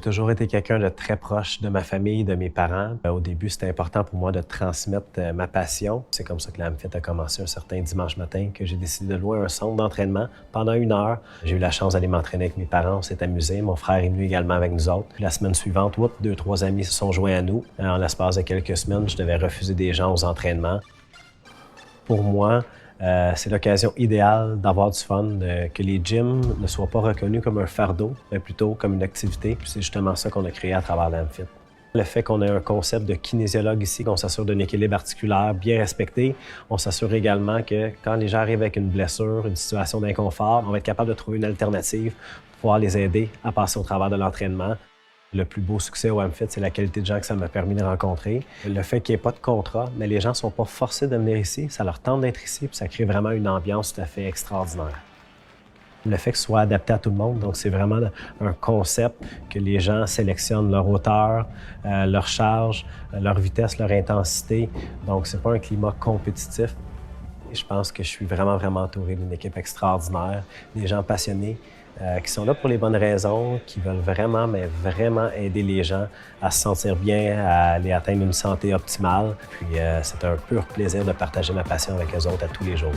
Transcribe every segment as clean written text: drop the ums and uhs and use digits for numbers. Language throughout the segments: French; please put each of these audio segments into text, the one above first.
J'ai toujours été quelqu'un de très proche de ma famille, de mes parents. Au début, c'était important pour moi de transmettre ma passion. C'est comme ça que l'AMFIT a commencé un certain dimanche matin, que j'ai décidé de louer un centre d'entraînement pendant 1 heure. J'ai eu la chance d'aller m'entraîner avec mes parents, on s'est amusés. Mon frère est venu également avec nous autres. Puis la semaine suivante, 2-3 amis se sont joints à nous. En l'espace de quelques semaines, je devais refuser des gens aux entraînements. Pour moi, c'est l'occasion idéale d'avoir du fun, que les gyms ne soient pas reconnus comme un fardeau, mais plutôt comme une activité. C'est justement ça qu'on a créé à travers l'AMFIT. Le fait qu'on ait un concept de kinésiologue ici, qu'on s'assure d'un équilibre articulaire bien respecté, on s'assure également que quand les gens arrivent avec une blessure, une situation d'inconfort, on va être capable de trouver une alternative pour pouvoir les aider à passer au travers de l'entraînement. Le plus beau succès au AMFIT, c'est la qualité de gens que ça m'a permis de rencontrer. Le fait qu'il n'y ait pas de contrat, mais les gens ne sont pas forcés de venir ici. Ça leur tente d'être ici, puis ça crée vraiment une ambiance tout à fait extraordinaire. Le fait que ce soit adapté à tout le monde, donc c'est vraiment un concept que les gens sélectionnent leur hauteur, leur charge, leur vitesse, leur intensité. Donc c'est pas un climat compétitif. Et je pense que je suis vraiment entouré d'une équipe extraordinaire, des gens passionnés, qui sont là pour les bonnes raisons, qui veulent vraiment, mais vraiment aider les gens à se sentir bien, à aller atteindre une santé optimale. Puis c'est un pur plaisir de partager ma passion avec eux autres à tous les jours.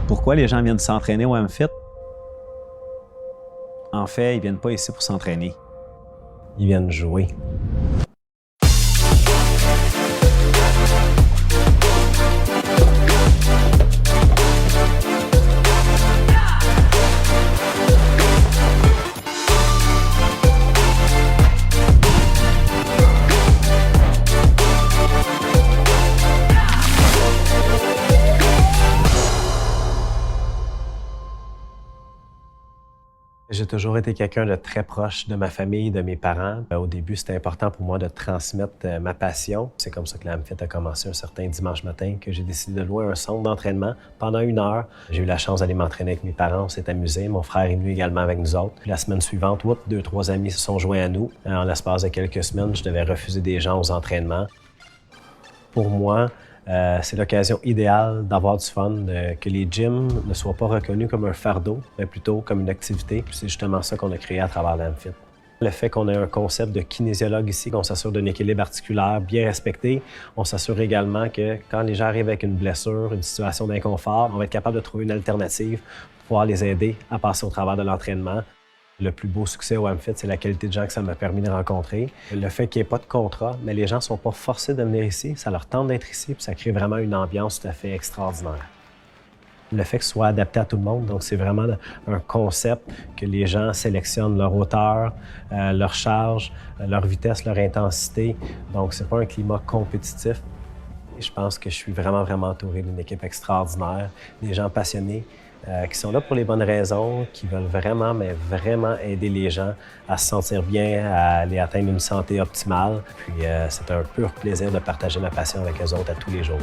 Pourquoi les gens viennent s'entraîner au AMFIT? En fait, ils ne viennent pas ici pour s'entraîner. Ils viennent jouer. J'ai toujours été quelqu'un de très proche de ma famille, de mes parents. Au début, c'était important pour moi de transmettre ma passion. C'est comme ça que l'AMFIT a commencé un certain dimanche matin, que j'ai décidé de louer un centre d'entraînement pendant 1 heure. J'ai eu la chance d'aller m'entraîner avec mes parents, on s'est amusés. Mon frère est venu également avec nous autres. Puis la semaine suivante, 2-3 amis se sont joints à nous. En l'espace de quelques semaines, je devais refuser des gens aux entraînements. Pour moi, c'est l'occasion idéale d'avoir du fun, que les gyms ne soient pas reconnus comme un fardeau, mais plutôt comme une activité. C'est justement ça qu'on a créé à travers l'AMFIT. Le fait qu'on ait un concept de kinésiologue ici, qu'on s'assure d'un équilibre articulaire bien respecté, on s'assure également que quand les gens arrivent avec une blessure, une situation d'inconfort, on va être capable de trouver une alternative pour pouvoir les aider à passer au travers de l'entraînement. Le plus beau succès au AMFIT, c'est la qualité de gens que ça m'a permis de rencontrer. Le fait qu'il n'y ait pas de contrat, mais les gens ne sont pas forcés de venir ici. Ça leur tente d'être ici, puis ça crée vraiment une ambiance tout à fait extraordinaire. Le fait que ce soit adapté à tout le monde, donc c'est vraiment un concept que les gens sélectionnent leur hauteur, leur charge, leur vitesse, leur intensité. Donc c'est pas un climat compétitif. Et je pense que je suis vraiment entouré d'une équipe extraordinaire, des gens passionnés, qui sont là pour les bonnes raisons, qui veulent vraiment, mais vraiment aider les gens à se sentir bien, à aller atteindre une santé optimale. Puis c'est un pur plaisir de partager ma passion avec eux autres à tous les jours.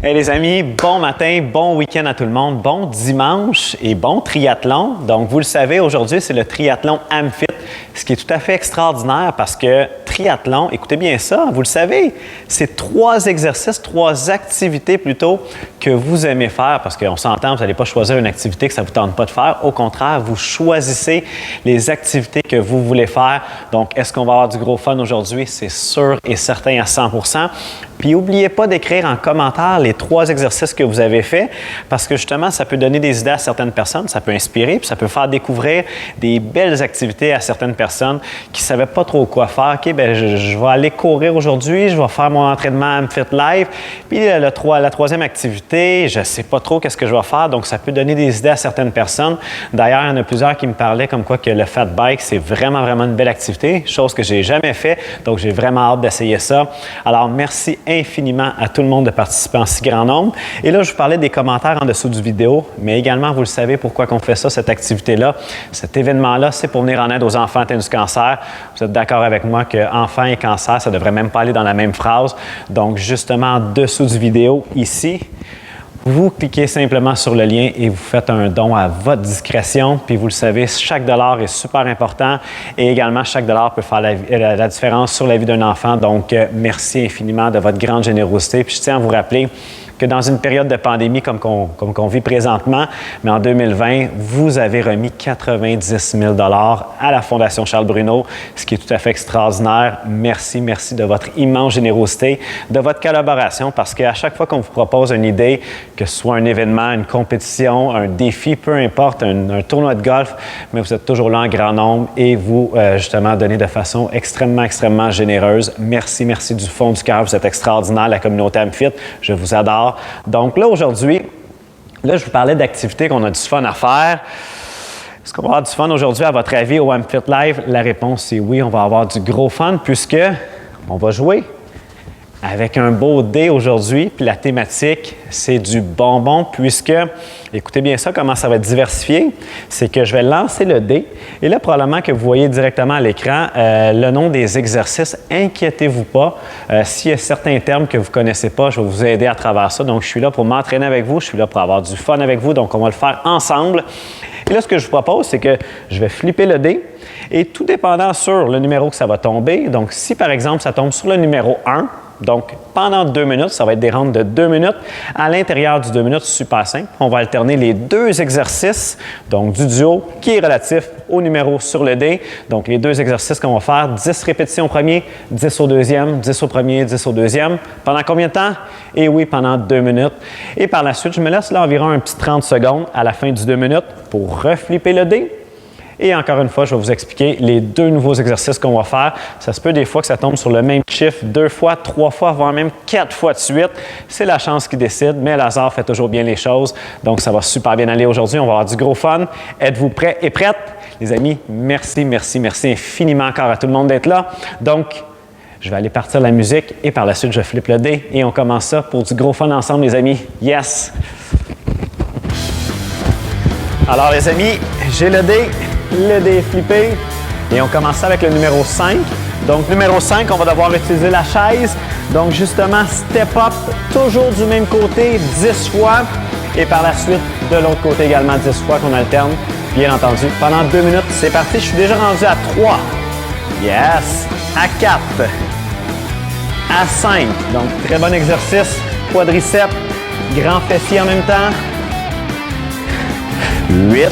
Hey les amis, bon matin, bon week-end à tout le monde, bon dimanche et bon triathlon. Donc vous le savez, aujourd'hui c'est le triathlon AMFIT, ce qui est tout à fait extraordinaire parce que triathlon. Écoutez bien ça, vous le savez, c'est 3 exercices, 3 activités plutôt que vous aimez faire parce qu'on s'entend, vous n'allez pas choisir une activité que ça ne vous tente pas de faire. Au contraire, vous choisissez les activités que vous voulez faire. Donc, est-ce qu'on va avoir du gros fun aujourd'hui? C'est sûr et certain à 100 %. Puis, n'oubliez pas d'écrire en commentaire les 3 exercices que vous avez faits parce que justement, ça peut donner des idées à certaines personnes, ça peut inspirer, puis ça peut faire découvrir des belles activités à certaines personnes qui ne savaient pas trop quoi faire. OK, bien, je vais aller courir aujourd'hui, je vais faire mon entraînement AmFit Live. Puis, la 3e activité, je ne sais pas trop qu'est-ce que je vais faire, donc ça peut donner des idées à certaines personnes. D'ailleurs, il y en a plusieurs qui me parlaient comme quoi que le fat bike, c'est vraiment, vraiment une belle activité, chose que je n'ai jamais fait, donc j'ai vraiment hâte d'essayer ça. Alors, merci infiniment à tout le monde de participer en si grand nombre. Et là, je vous parlais des commentaires en dessous du vidéo, mais également, vous le savez pourquoi on fait ça, cette activité-là. Cet événement-là, c'est pour venir en aide aux enfants atteints du cancer. Vous êtes d'accord avec moi que enfants et cancer, ça ne devrait même pas aller dans la même phrase. Donc, justement, en dessous du vidéo, ici, vous cliquez simplement sur le lien et vous faites un don à votre discrétion. Puis vous le savez, chaque dollar est super important et également chaque dollar peut faire la différence sur la vie d'un enfant. Donc, merci infiniment de votre grande générosité. Puis je tiens à vous rappeler que dans une période de pandémie comme qu'on vit présentement, mais en 2020, vous avez remis 90 000 $ à la Fondation Charles Bruno, ce qui est tout à fait extraordinaire. Merci, merci de votre immense générosité, de votre collaboration, parce qu'à chaque fois qu'on vous propose une idée, que ce soit un événement, une compétition, un défi, peu importe, un tournoi de golf, mais vous êtes toujours là en grand nombre et vous, justement, donnez de façon extrêmement, extrêmement généreuse. Merci, merci du fond du cœur. Vous êtes extraordinaire, la communauté AmFit. Je vous adore. Donc là, aujourd'hui, je vous parlais d'activités qu'on a du fun à faire. Est-ce qu'on va avoir du fun aujourd'hui, à votre avis, au AmFit Live? La réponse est oui, on va avoir du gros fun puisque on va jouer avec un beau dé aujourd'hui. Puis la thématique, c'est du bonbon puisque, écoutez bien ça, comment ça va être diversifié. C'est que je vais lancer le dé. Et là, probablement que vous voyez directement à l'écran le nom des exercices. Inquiétez-vous pas. S'il y a certains termes que vous ne connaissez pas, je vais vous aider à travers ça. Donc, je suis là pour m'entraîner avec vous. Je suis là pour avoir du fun avec vous. Donc, on va le faire ensemble. Et là, ce que je vous propose, c'est que je vais flipper le dé. Et tout dépendant sur le numéro que ça va tomber. Donc, si par exemple, ça tombe sur le numéro 1, donc, pendant 2 minutes, ça va être des rounds de 2 minutes. À l'intérieur du 2 minutes, super simple. On va alterner les 2 exercices, donc du duo qui est relatif au numéro sur le dé. Donc, les 2 exercices qu'on va faire, 10 répétitions au premier, 10 au deuxième, 10 au premier, 10 au deuxième. Pendant combien de temps? Et oui, pendant 2 minutes. Et par la suite, je me laisse là environ un petit 30 secondes à la fin du 2 minutes pour reflipper le dé. Et encore une fois, je vais vous expliquer les 2 nouveaux exercices qu'on va faire. Ça se peut des fois que ça tombe sur le même chiffre 2 fois, 3 fois, voire même 4 fois de suite. C'est la chance qui décide, mais le hasard fait toujours bien les choses. Donc, ça va super bien aller aujourd'hui. On va avoir du gros fun. Êtes-vous prêts et prêtes? Les amis, merci, merci, merci infiniment encore à tout le monde d'être là. Donc, je vais aller partir la musique et par la suite, je flippe le dé et on commence ça pour du gros fun ensemble, les amis. Yes! Alors, les amis, j'ai le dé est flippé et on commence avec le numéro 5. Donc, numéro 5, on va devoir utiliser la chaise. Donc, justement, step up, toujours du même côté, 10 fois. Et par la suite, de l'autre côté également, 10 fois qu'on alterne, bien entendu. Pendant 2 minutes, c'est parti. Je suis déjà rendu à 3. Yes! À 4. À 5. Donc, très bon exercice. Quadriceps, grand fessier en même temps. 8.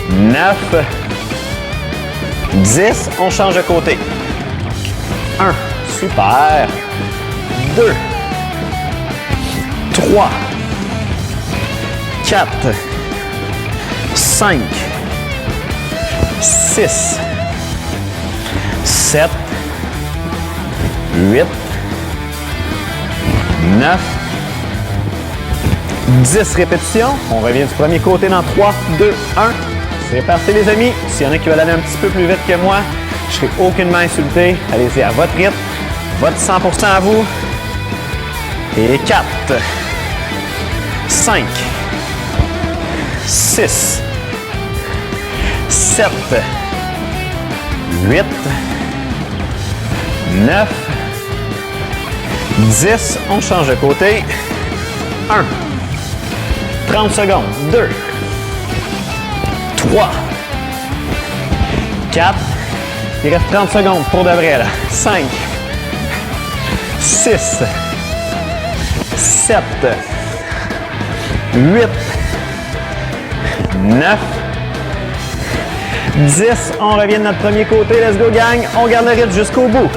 9, 10, on change de côté. 1, super. 2, 3, 4, 5, 6, 7, 8, 9, 10 répétitions. On revient du premier côté dans 3, 2, 1. C'est parti, les amis. S'il y en a qui veulent aller un petit peu plus vite que moi, je ne serai aucunement insulté. Allez-y à votre rythme, votre 100% à vous. Et 4, 5, 6, 7, 8, 9, 10. On change de côté. 1, 30 secondes. 2, 3, 4 Il reste 30 secondes pour de vrai, là. 5, 6, 7, 8, 9, 10. On revient de notre premier côté. Let's go, gang. On garde le rythme jusqu'au bout.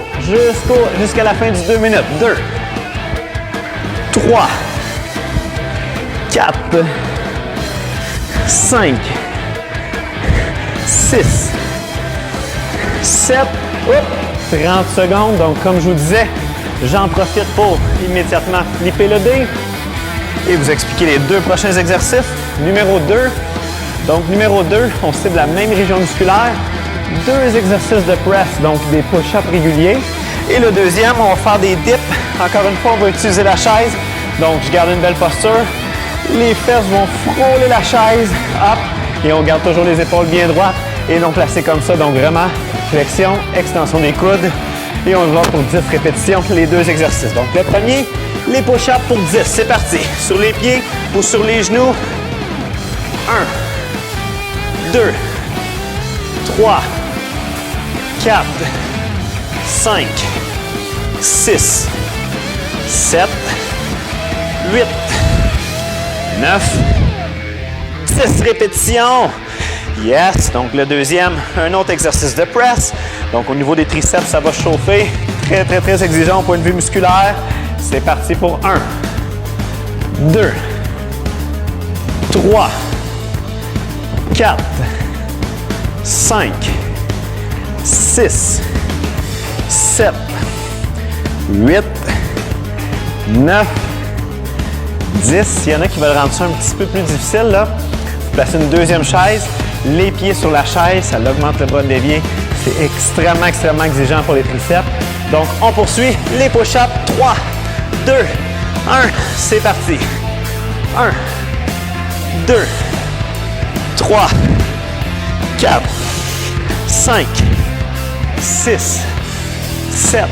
Jusqu'à la fin du 2 minutes. 2, 3, 4, 5, 6, 7, 30 secondes. Donc, comme je vous disais, j'en profite pour immédiatement flipper le dé et vous expliquer les deux prochains exercices. Numéro 2. Donc, numéro 2, on cible la même région musculaire. 2 exercices de press, donc des push-ups réguliers. Et le deuxième, on va faire des dips. Encore une fois, on va utiliser la chaise. Donc, je garde une belle posture. Les fesses vont frôler la chaise. Hop! Et on garde toujours les épaules bien droites et non placées comme ça. Donc, vraiment, flexion, extension des coudes. Et on va pour 10 répétitions, les 2 exercices. Donc, le premier, les push-ups pour 10. C'est parti. Sur les pieds ou sur les genoux. 1, 2, 3, 4, 5, 6, 7, 8, 9, 10 répétitions. Yes! Donc, le deuxième, un autre exercice de press. Donc, au niveau des triceps, ça va chauffer. Très, très, très exigeant au point de vue musculaire. C'est parti pour 1, 2, 3, 4, 5, 6, 7, 8, 9, 10. Il y en a qui veulent rendre ça un petit peu plus difficile, là. Vous placez une deuxième chaise, les pieds sur la chaise, ça augmente le bras de l'évier. C'est extrêmement, extrêmement exigeant pour les triceps. Donc, on poursuit les push-ups. 3, 2, 1, c'est parti. 1, 2, 3, 4, 5, 6, 7,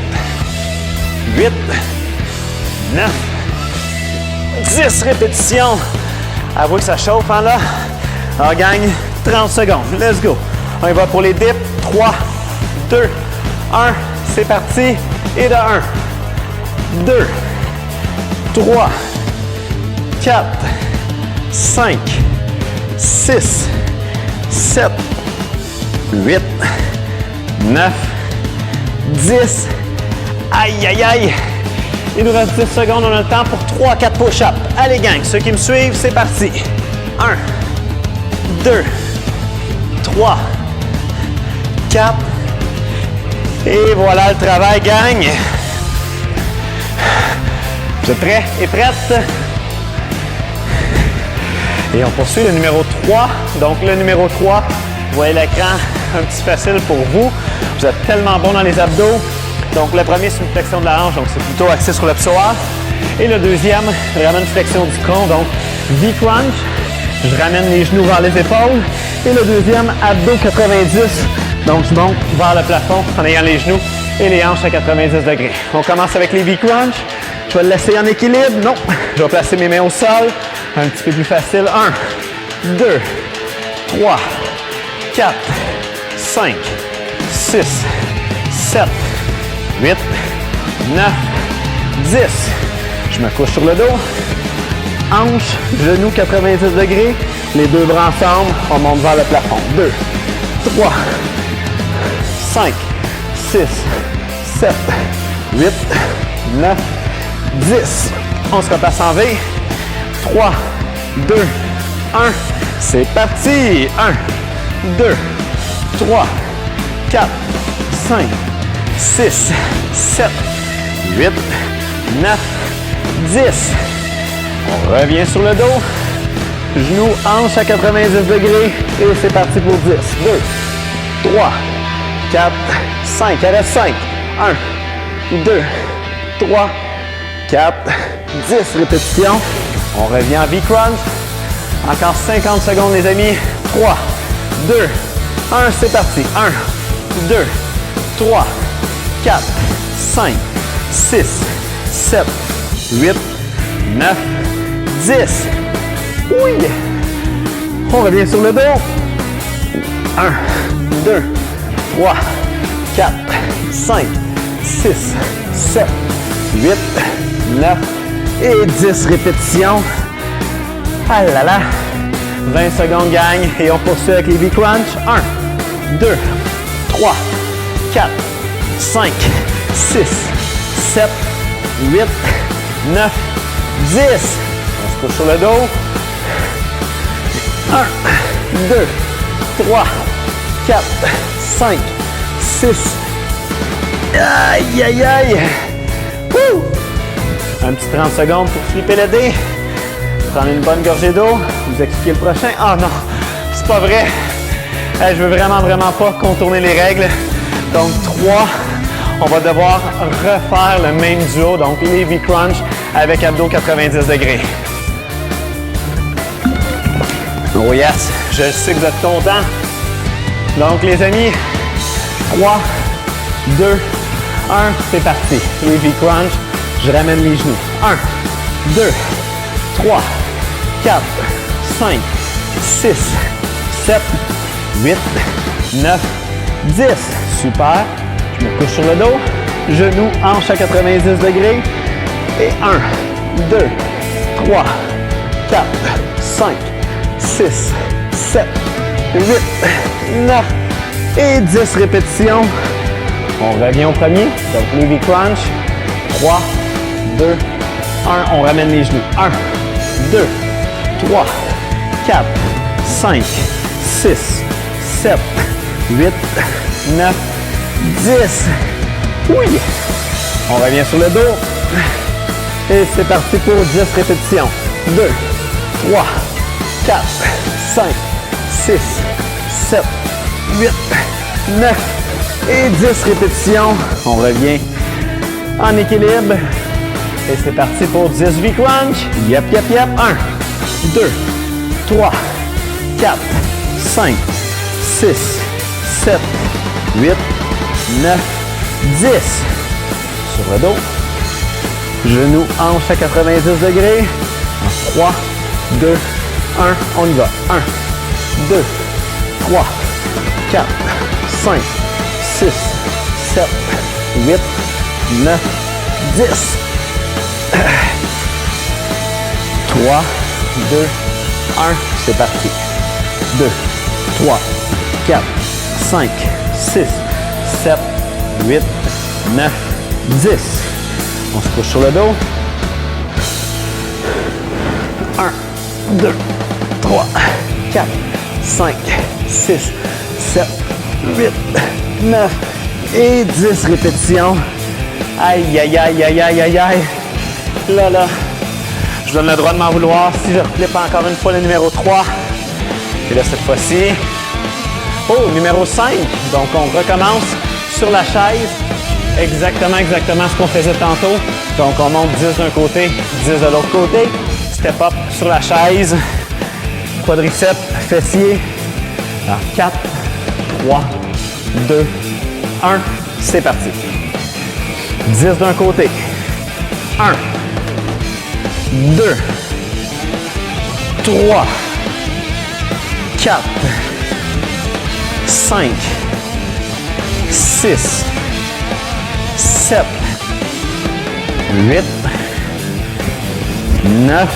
8, 9, 10 répétitions. Avouez que ça chauffe, hein, là? On gagne 30 secondes. Let's go. On y va pour les dips. 3, 2, 1. C'est parti. Et de 1, 2, 3, 4, 5, 6, 7, 8, 9, 10. Aïe, aïe, aïe. Il nous reste 10 secondes. On a le temps pour 3-4 push-ups. Allez, gang, ceux qui me suivent, c'est parti. 1, 2, 3, 4. Et voilà le travail, gang. Vous êtes prêts et prêtes? Et on poursuit le numéro 3. Donc, le numéro 3, vous voyez l'écran un petit facile pour vous. Vous êtes tellement bon dans les abdos. Donc, le premier, c'est une flexion de la hanche, donc c'est plutôt axé sur le psoas. Et le deuxième, vraiment une flexion du tronc, donc V-crunch. Je ramène les genoux vers les épaules. Et le deuxième, abdos 90. Donc, je monte vers le plafond en ayant les genoux et les hanches à 90 degrés. On commence avec les V-crunch. Je vais le laisser en équilibre. Non, je vais placer mes mains au sol. Un petit peu plus facile. 1, 2, 3, 4, 5, 6, 7, 8, 9, 10. Je me couche sur le dos. Hanches, genoux 90 degrés. Les deux bras ensemble, on monte vers le plafond. 2, 3, 5, 6, 7, 8, 9, 10. On se repasse en V. 3, 2, 1. C'est parti. 1, 2, 3, 4, 5, 6, 7, 8, 9, 10. On revient sur le dos. Genoux, hanches à 90 degrés. Et c'est parti pour 10. 2, 3, 4, 5. Il reste 5. 1, 2, 3, 4, 10 répétitions. On revient en V-crunch. Encore 50 secondes, les amis. 3, 2, 1. C'est parti. 1, 2, 3, 4, 5, 6, 7, 8, 9, 10. Oui! On revient sur le dos. 1, 2, 3, 4, 5, 6, 7, 8, 9 et 10 répétitions. Ah là là! 20 secondes gagne et on poursuit avec les V-Crunch. 1, 2, 3, 4, 5, 6, 7, 8, 9, 10. On se couche sur le dos. 1, 2, 3, 4, 5, 6. Aïe, aïe, aïe. Wouh! Un petit 30 secondes pour flipper le dé. Prendre une bonne gorgée d'eau. Vous expliquer le prochain. Oh non, c'est pas vrai. Hey, je veux vraiment pas contourner les règles. Donc 3, on va devoir refaire le même duo. Donc les V-Crunch avec abdos 90 degrés. Oh yes, je sais que vous êtes contents. Donc les amis, 3, 2, 1, c'est parti. Les V-Crunch, je ramène les genoux. 1, 2, 3, 4, 5, 6, 7, 8, 9, 10. Super. Je me couche sur le dos. Genoux, hanches à 90 degrés. Et 1, 2, 3, 4, 5, 6, 7, 8, 9 et 10 répétitions. On revient au premier. Donc, les V-Crunch. 3, 2, 1. On ramène les genoux. 1, 2, 3, 4, 5, 6, 7, 8, 9, 10. Oui! On revient sur le dos. Et c'est parti pour 10 répétitions. 2, 3, 4, 5, 6, 7, 8, 9 et 10 répétitions. On revient en équilibre. Et c'est parti pour 10 V-Crunch. Yep. 1, 2, 3, 4, 5, 6, 7, 8, 9, 10. Sur le dos. Genoux, hanches à 90 degrés. En 3, 2, 1. On y va. 1, 2, 3, 4, 5, 6, 7, 8, 9, 10. 3, 2, 1. C'est parti. 2, 3, 4, 5, 6, 7, 8, 9, 10. On se couche sur le dos. 1, 2, 3, 4, 5, 6, 7, 8, 9 et 10 répétitions. Aïe, aïe, aïe, aïe, aïe, aïe, aïe. Là, je donne le droit de m'en vouloir si je reflippe encore une fois le numéro 3. Et là, cette fois-ci, oh, numéro 5. Donc, on recommence sur la chaise. Exactement ce qu'on faisait tantôt. Donc, on monte 10 d'un côté, 10 de l'autre côté. Step up sur la chaise. Quadriceps, fessiers. Alors, 4, 3, 2, 1. C'est parti. 10 d'un côté. 1, 2, 3, 4, 5, 6, 7, 8, 9,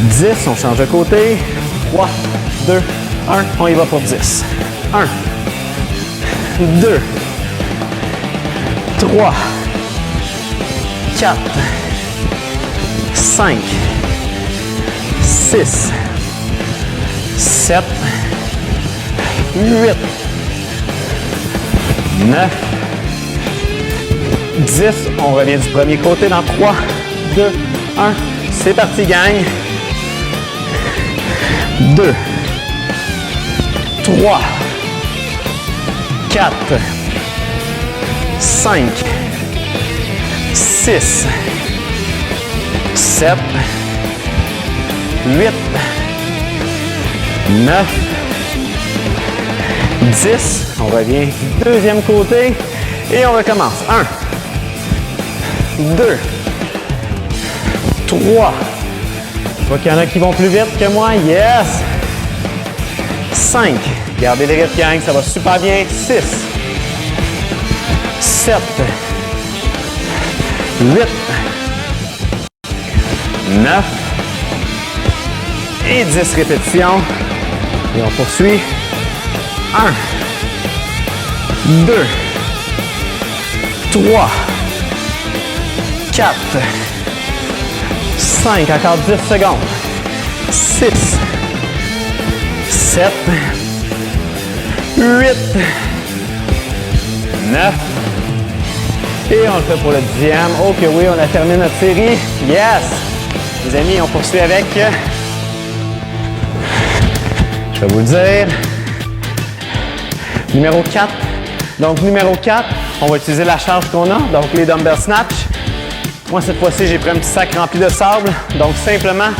10. On change de côté. 3, 2, 1. On y va pour 10. 1, 2, 3, 4, 5, 6, 7, 8, 9, 10. On revient du premier côté dans 3, 2, 1. C'est parti, gang. 2, 3, 4, 5, 6, 7, 8, 9, 10. On revient du deuxième côté et on recommence. 1, 2, 3. Je vois qu'il y en a qui vont plus vite que moi. Yes! 5. Gardez les rythmes, gang. Ça va super bien. 6, 7, 8, 9 et 10 répétitions. Et on poursuit. 1, 2, 3, 4, 5, encore 10 secondes. 6, 7, 8, 9. Et on le fait pour le 10e. Oh que oui, on a terminé notre série. Yes! Les amis, on poursuit avec... Je vais vous le dire. Numéro 4. Donc, numéro 4, on va utiliser la charge qu'on a. Donc, les dumbbell snatch. Moi, cette fois-ci, j'ai pris un petit sac rempli de sable. Donc, simplement,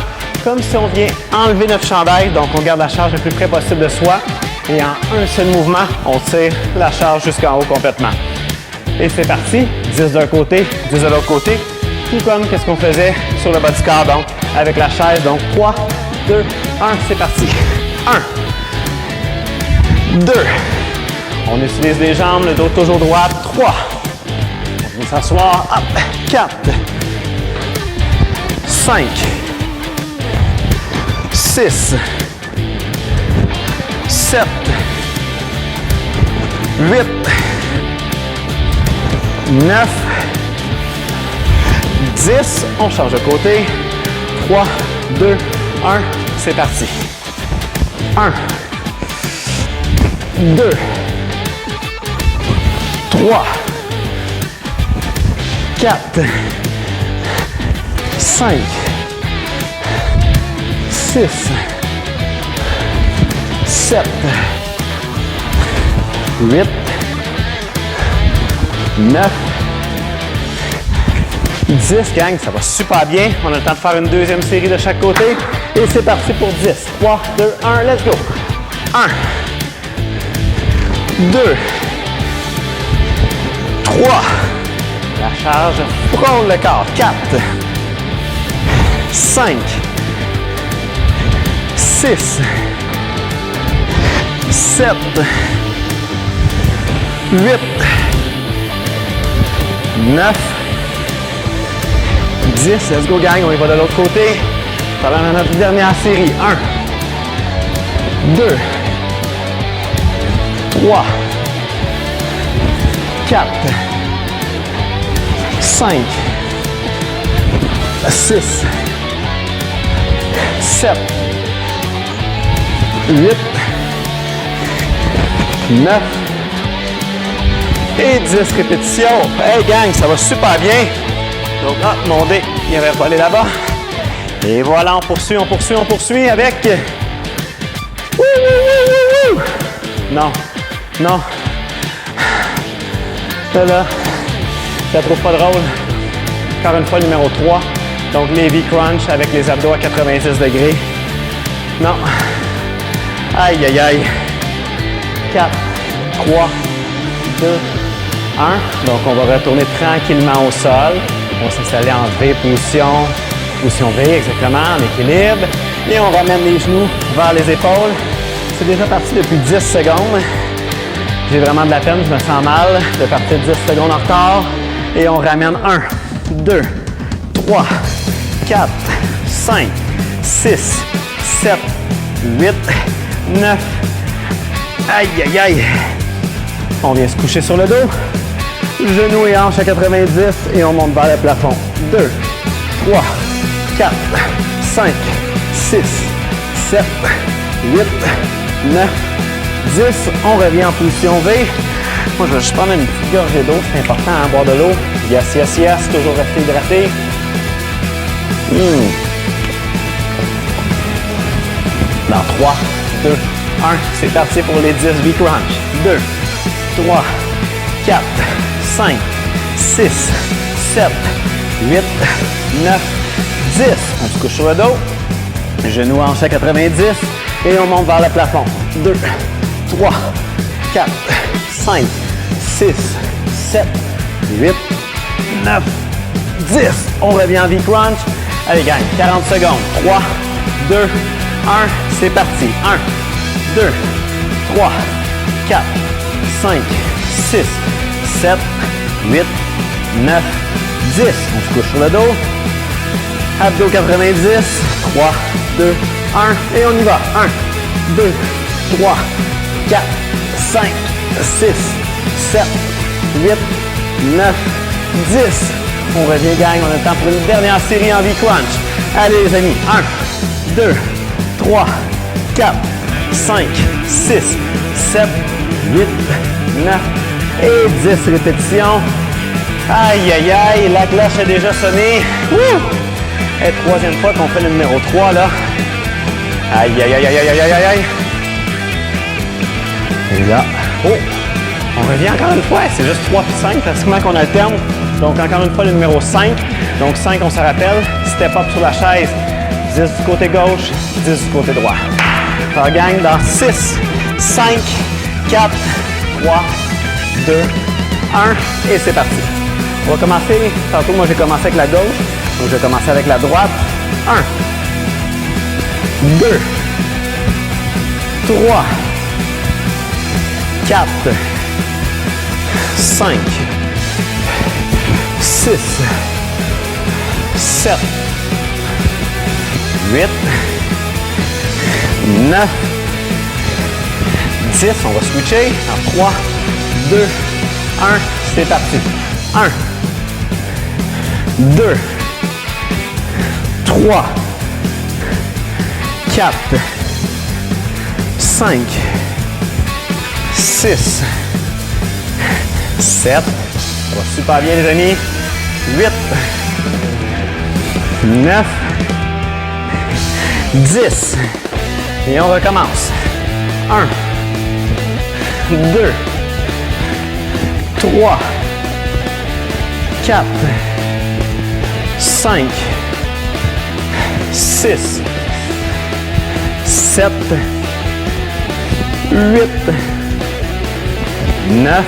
comme si on vient enlever notre chandail. Donc, on garde la charge le plus près possible de soi. Et en un seul mouvement, on tire la charge jusqu'en haut complètement. Et c'est parti. 10 d'un côté, 10 de l'autre côté. Tout comme ce qu'on faisait sur le bas du corps, donc avec la chaise. Donc 3, 2, 1, c'est parti. 1, 2. On utilise les jambes, le dos toujours droit. 3. On vient s'asseoir. Hop. 4, 5, 6, 7, 8, 9, 10. On change de côté. 3, 2, 1. C'est parti. 1, 2, 3, 4, 5, 6, 7, 8, 9, 10, gang, ça va super bien. On a le temps de faire une deuxième série de chaque côté. Et c'est parti pour 10. 3, 2, 1, let's go. 1, 2, 3. La charge frôle le corps. 4, 5, 6, 7, 8, 9, 10. Let's go, gang. On y va de l'autre côté. Pendant notre dernière série. 1, 2, 3, 4, 5, 6, 7, 8, 9 et 10 répétitions. Hey gang, ça va super bien. Donc, mon dé, il avait pas allé là-bas. Et voilà, on poursuit avec... Wouh, wouh, wouh, wouh. Non, non. Là, ça trouve pas drôle. Encore une fois, numéro 3. Donc, les V-crunch avec les abdos à 90 degrés. Non. Aïe, aïe, aïe. 4, 3, 2, 1. Donc, on va retourner tranquillement au sol. On va s'installer en V-position. Position V, exactement, en équilibre. Et on ramène les genoux vers les épaules. C'est déjà parti depuis 10 secondes. J'ai vraiment de la peine, je me sens mal de partir 10 secondes en retard. Et on ramène 1, 2, 3, 4, 5, 6, 7, 8, 9. Aïe, aïe, aïe. On vient se coucher sur le dos. Genoux et hanches à 90 et on monte vers le plafond. 2, 3, 4, 5, 6, 7, 8, 9, 10. On revient en position V. Moi, je vais juste prendre une petite gorgée d'eau. C'est important à boire de l'eau. Yes, yes, yes. Toujours rester hydraté. Dans 3, 2, 1. C'est parti pour les 10 V-crunch. 2, 3, 4, 5, 6, 7, 8, 9, 10. On se couche sur le dos. Genoux hanches à 90 et on monte vers le plafond. 2, 3, 4, 5, 6, 7, 8, 9, 10. On revient en V-crunch. Allez, gang, 40 secondes. 3, 2, 1. C'est parti. 1, 2, 3, 4, 5, 6, 7, 8, 9, 10. On se couche sur le dos. Abdos 90. 3, 2, 1. Et on y va. 1, 2, 3, 4, 5, 6, 7, 8, 9, 10. On revient, gang. On a le temps pour une dernière série en V-Crunch. Allez, les amis. 1, 2, 3, 4, 5, 6, 7, 8, 9 et 10 répétitions. Aïe, aïe, aïe. La cloche a déjà sonné. Et troisième fois qu'on fait le numéro 3, là. Aïe, aïe, aïe, aïe, aïe, aïe, aïe, aïe. Et là, oh, on revient encore une fois. C'est juste 3 puis 5, pratiquement qu'on alterne. Donc, encore une fois, le numéro 5. Donc, 5, on se rappelle. Step up sur la chaise. 10 du côté gauche, 10 du côté droit. Alors, gang, dans 6, 5, 4, 3, 2, 1. Et c'est parti. On va commencer. Tantôt, moi, j'ai commencé avec la gauche. Donc, je vais commencer avec la droite. 1, 2, 3, 4, 5, 6, 7, 8, 9, 10. On va switcher en 3, 2, 1. C'est parti. 1, 2, 3, 4, 5, 6, 7. Ça va super bien, les amis. 8, 9, 10. Et on recommence. 1, 2, 3, 4, 5, 6, 7, 8, 9,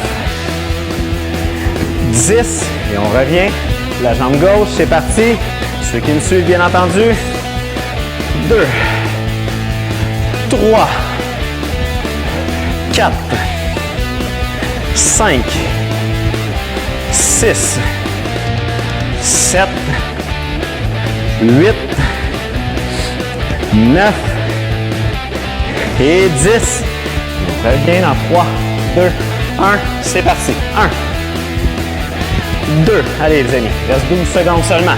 10. Et on revient. La jambe gauche, c'est parti. Ceux qui me suivent, bien entendu. 2, 3, 4, 5, 6, 7, 8, 9 et 10. On revient dans 3, 2, 1. C'est parti. 1, 2. Allez, les amis. Il reste 12 secondes seulement.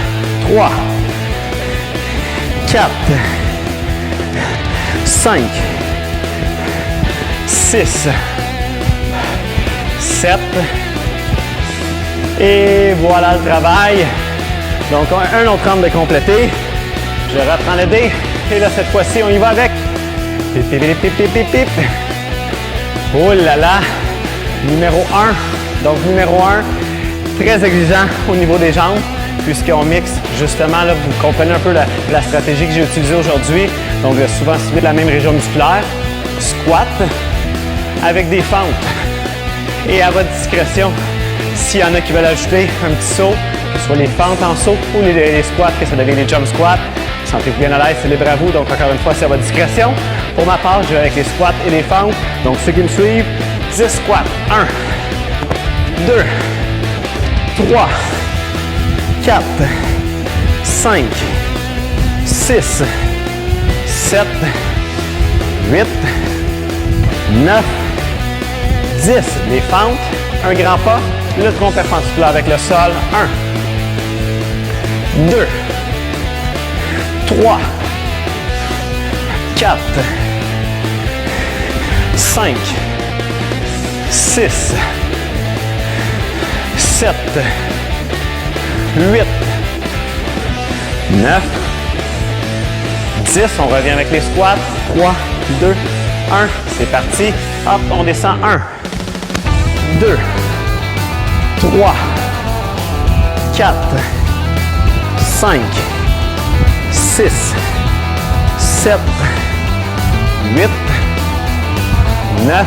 3, 4, 5, 6, 7. Et voilà le travail. Donc, un autre round de compléter. Je reprends le dé. Et là, cette fois-ci, on y va avec. Pip, pip, pip, pip, pip, pip. Oh là là. Numéro 1. Donc, numéro 1, très exigeant au niveau des jambes, puisqu'on mixe justement, là, vous comprenez un peu la stratégie que j'ai utilisée aujourd'hui. Donc, souvent suivi de la même région musculaire. Squat avec des fentes. Et à votre discrétion, s'il y en a qui veulent ajouter un petit saut, que ce soit les fentes en saut ou les squats, que ça devient des jump squats, sentez-vous bien à l'aise, c'est libre à vous. Donc, encore une fois, c'est à votre discrétion. Pour ma part, je vais avec les squats et les fentes. Donc, ceux qui me suivent, 10 squats. 1, 2, 3, 4, 5, 6, 7, 8, 9, 10. Les fentes, un grand pas, le tronc perpendiculaire avec le sol. 1, 2, 3, 4, 5, 6, 7, 8, 9, 10. On revient avec les squats. 3, 2, 1. C'est parti. Hop, on descend. 1, 2, 3, 4, 5, 6, 7, 8, 9,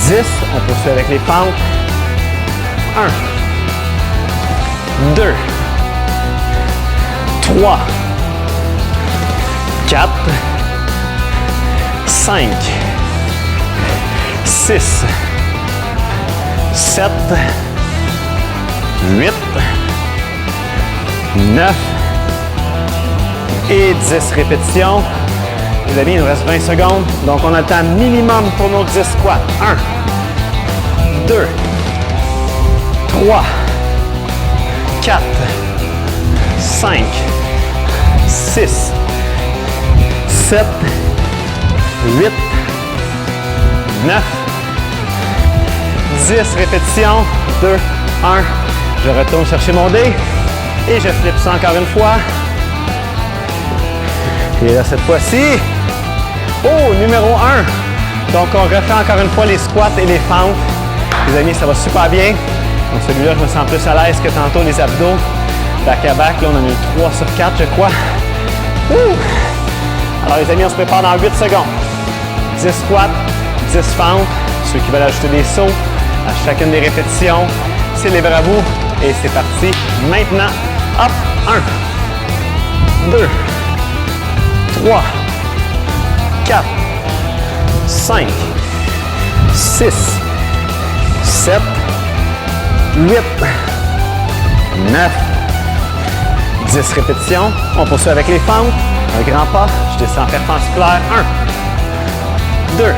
10. On poursuit avec les pentes. 1, 2, 3, 4, 5, 6, 7, 8, 9 et 10 répétitions. Les amis, il nous reste 20 secondes. Donc, on a le temps minimum pour nos 10 squats. 1, 2, 3, 4, 5, 6, 7, 8, 9, 10 répétitions. 2, 1. Je retourne chercher mon dé et je flippe ça encore une fois. Et là, cette fois-ci, numéro 1. Donc, on refait encore une fois les squats et les fentes. Les amis, ça va super bien. Donc, celui-là, je me sens plus à l'aise que tantôt les abdos. Back à back, là, on en a eu 3 sur 4, je crois. Alors, les amis, on se prépare dans 8 secondes. 10 squats, 10 fentes. Ceux qui veulent ajouter des sauts à chacune des répétitions, c'est libre à vous. Et c'est parti maintenant. Hop, 1, 2, 3, 4, 5, 6, 7, 8, 9, 10 répétitions. On poursuit avec les fentes. Un grand pas. Je descends perpendiculaire. 1, 2,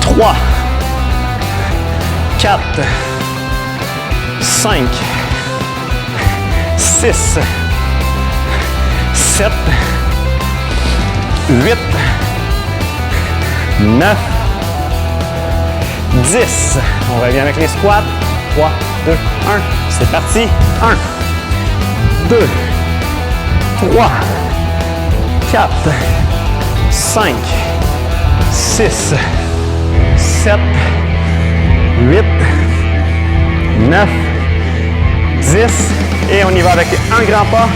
3, 4, 5, 6, 7, 8, 9, 10. On revient avec les squats. 3, 2, 1. C'est parti. 1, 2, 3, 4, 5, 6, 7, 8, 9, 10. Et on y va avec un grand pas.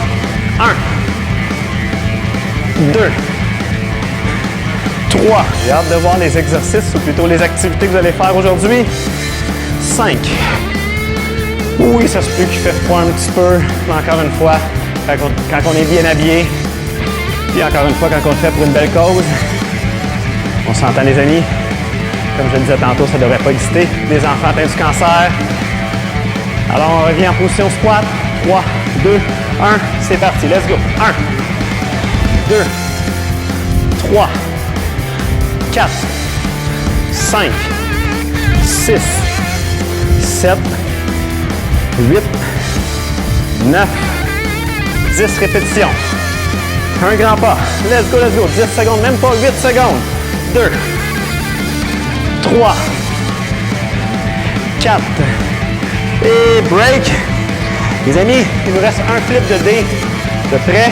1, 2, 3. J'ai hâte de voir les exercices, ou plutôt les activités que vous allez faire aujourd'hui. 5. Oui, ça se peut qu'il fait froid un petit peu, mais encore une fois, quand on est bien habillé, puis encore une fois, quand on le fait pour une belle cause, on s'entend les amis. Comme je le disais tantôt, ça ne devrait pas exister. Des enfants atteints du cancer. Alors, on revient en position squat. 3, 2, 1. C'est parti. Let's go. 1, 2, 3, 4, 5, 6, 7, 8, 9, 10 répétitions. Un grand pas. Let's go, let's go. 10 secondes, même pas 8 secondes. 2, 3, 4, et break. Les amis, il nous reste un flip de dé de près.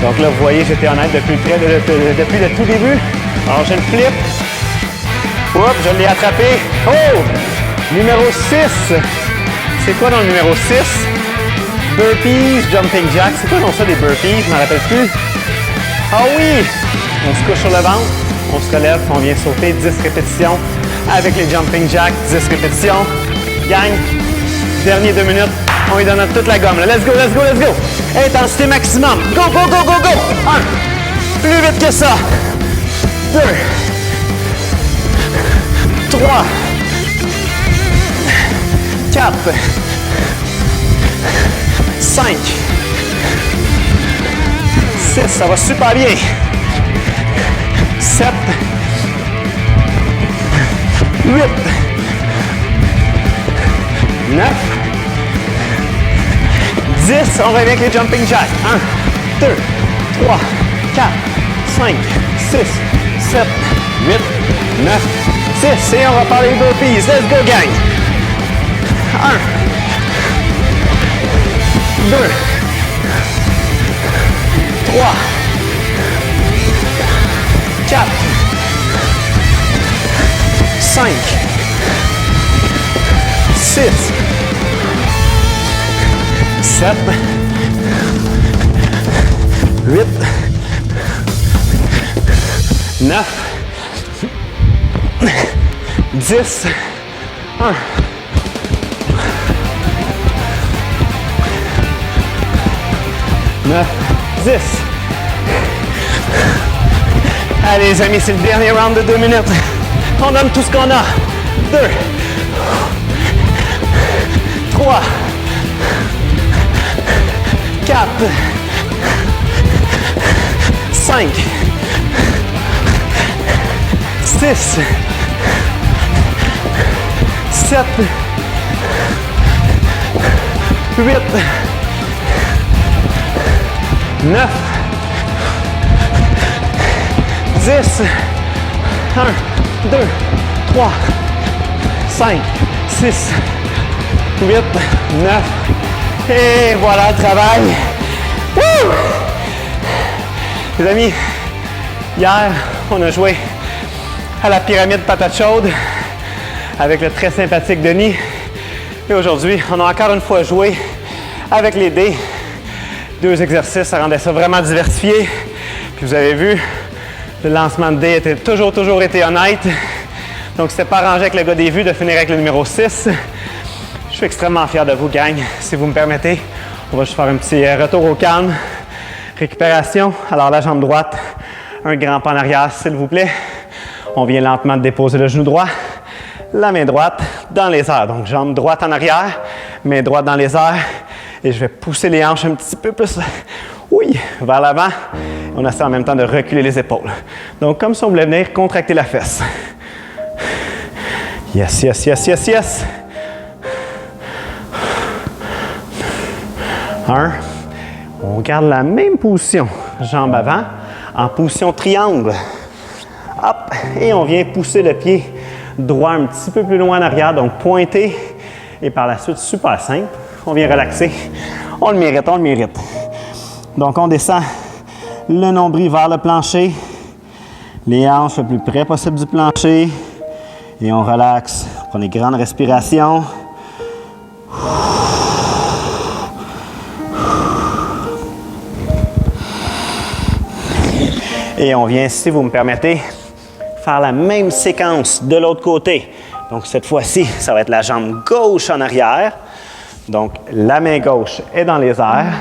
Donc là, vous voyez, j'étais honnête depuis le tout début. Alors, je le flip. Oups, je l'ai attrapé. Oh! Numéro 6. C'est quoi dans le numéro 6? Burpees, jumping jack. C'est quoi dans ça, des burpees? Je ne m'en rappelle plus. Ah oui! On se couche sur le ventre, on se relève, on vient sauter 10 répétitions avec les jumping jacks, 10 répétitions. Gang, dernier 2 minutes, on lui donne toute la gomme. Là. Let's go, let's go, let's go! Intensité maximum. Go, go, go, go, go! 1, plus vite que ça. 2, 3, 4, 5, 6, ça va super bien. 7, 8, 9, 10. On revient avec les jumping jacks. 1, 2, 3, 4, 5, 6, 7, 8, 9, 10. Et on va parler des burpees. Let's go, gang. 1, 2, 3, 4, 5, 6, 7, 8, 9, 10, 1. Neuf, 10. Allez les amis, c'est le dernier round de 2 minutes. On donne tout ce qu'on a. 2, 5, 6, 7, 8, 9, 10, 1, 2, 3, 5, 6, 8, 9, et voilà le travail. Wouh! Les amis, hier, on a joué à la pyramide patate chaude avec le très sympathique Denis. Et aujourd'hui, on a encore une fois joué avec les dés. 2 exercices, ça rendait ça vraiment diversifié. Puis vous avez vu, le lancement de dés était toujours été honnête. Donc, c'était pas arrangé avec le gars des vues de finir avec le numéro 6. Je suis extrêmement fier de vous, gang. Si vous me permettez, on va juste faire un petit retour au calme. Récupération. Alors, la jambe droite, un grand pas en arrière, s'il vous plaît. On vient lentement de déposer le genou droit. La main droite dans les airs. Donc, jambe droite en arrière, main droite dans les airs. Et je vais pousser les hanches un petit peu plus, oui, vers l'avant. On essaie en même temps de reculer les épaules. Donc, comme si on voulait venir contracter la fesse. Yes, yes, yes, yes, yes. 1. On garde la même position. Jambe avant, en position triangle. Hop, et on vient pousser le pied droit un petit peu plus loin en arrière, donc pointé. Et par la suite, super simple, on vient relaxer. On le mérite, on le mérite. Donc, on descend le nombril vers le plancher. Les hanches le plus près possible du plancher. Et on relaxe. Prenez grande respiration. Et on vient, si vous me permettez, faire la même séquence de l'autre côté. Donc, cette fois-ci, ça va être la jambe gauche en arrière. Donc, la main gauche est dans les airs.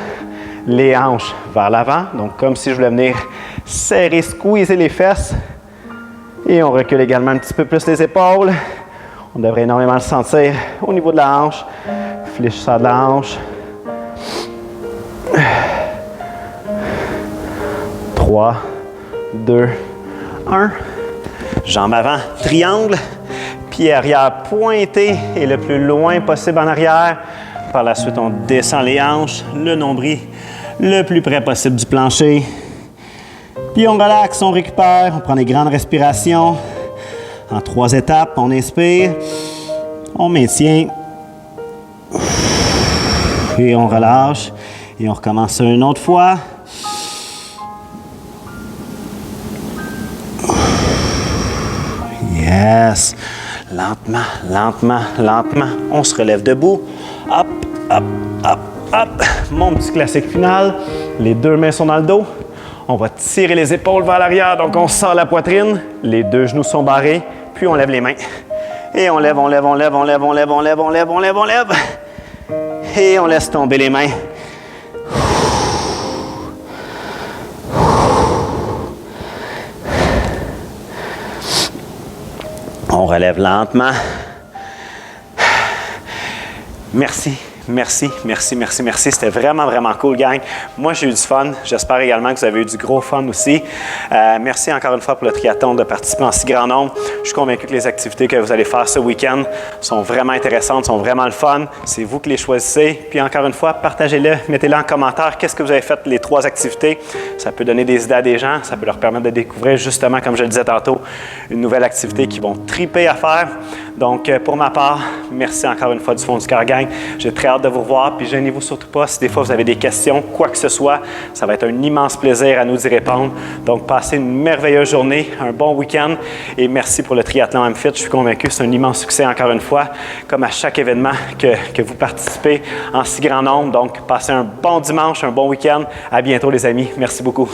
Les hanches vers l'avant. Donc, comme si je voulais venir serrer, squeezer les fesses. Et on recule également un petit peu plus les épaules. On devrait énormément le sentir au niveau de la hanche. Fléchisseur de la hanche. 3, 2, 1. Jambe avant, triangle. Pied arrière pointé et le plus loin possible en arrière. Par la suite, on descend les hanches, le nombril le plus près possible du plancher. Puis on relaxe, on récupère, on prend des grandes respirations. En 3 étapes, on inspire, on maintient. Et on relâche. Et on recommence une autre fois. Yes. Lentement, lentement, lentement. On se relève debout. Hop, hop, hop, hop. Mon petit classique final. Les 2 mains sont dans le dos. On va tirer les épaules vers l'arrière. Donc, on sort la poitrine. Les 2 genoux sont barrés. Puis, on lève les mains. Et on lève, on lève, on lève, on lève, on lève, on lève, on lève, on lève, on lève. Et on laisse tomber les mains. On relève lentement. Merci. Merci, merci, merci, merci. C'était vraiment, vraiment cool, gang. Moi, j'ai eu du fun. J'espère également que vous avez eu du gros fun aussi. Merci encore une fois pour le triathlon de participer en si grand nombre. Je suis convaincu que les activités que vous allez faire ce week-end sont vraiment intéressantes, sont vraiment le fun. C'est vous qui les choisissez. Puis encore une fois, partagez-le, mettez-le en commentaire. Qu'est-ce que vous avez fait les 3 activités? Ça peut donner des idées à des gens. Ça peut leur permettre de découvrir justement, comme je le disais tantôt, une nouvelle activité qu'ils vont triper à faire. Donc, pour ma part, merci encore une fois du fond du cœur, gang. J'ai très hâte de vous revoir, puis gênez-vous surtout pas. Si des fois vous avez des questions, quoi que ce soit, ça va être un immense plaisir à nous y répondre. Donc, passez une merveilleuse journée, un bon week-end, et merci pour le triathlon Amfit. Je suis convaincu que c'est un immense succès encore une fois, comme à chaque événement que vous participez en si grand nombre. Donc, passez un bon dimanche, un bon week-end. À bientôt, les amis. Merci beaucoup.